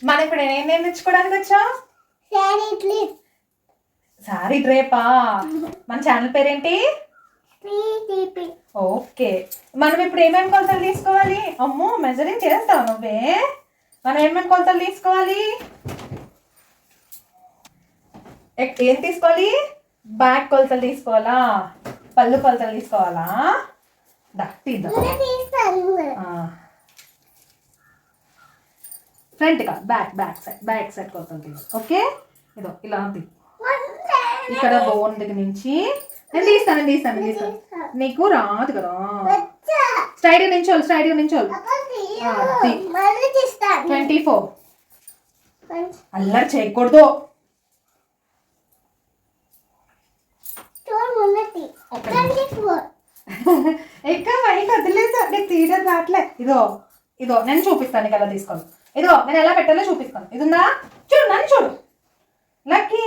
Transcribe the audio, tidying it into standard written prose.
మనం ఇప్పుడు ఏం నేర్చుకోవడానికి వచ్చాం? సారీ డ్రేపా? మన ఛానల్ పేరేంటి? ఓకే. మనం ఇప్పుడు ఏమేమి కొలతలు తీసుకోవాలి? అమ్మో మెజరింగ్ చేస్తావు నువ్వే. మనం ఏమేమి కొలతలు తీసుకోవాలి? ఏం తీసుకోవాలి? బ్యాక్ కొలతలు తీసుకోవాలా? పళ్ళు కొలతలు తీసుకోవాలా? తీద్దాం. ఫ్రంట్ కా బ్యాక్ సైడ్ కొలతలు తీద్దాం. ఓకే, ఇదో ఇలా ఇక్కడ బోన్ దగ్గర నుంచి నేను తీస్తాను. నీకు రాదు కదా. స్ట్రైట్గా నించోలు 24. అల్లరి చేయకూడదు. ఇంకా వదిలేదు, నీకు తీయడం రావట్లే. ఇదో నేను చూపిస్తాను నీకు ఎలా తీసుకోను. నేను ఎలా పెట్టాలో చూపిస్తాను. ఇది ఉందా? చూడు, నన్ను చూడు. లక్కీ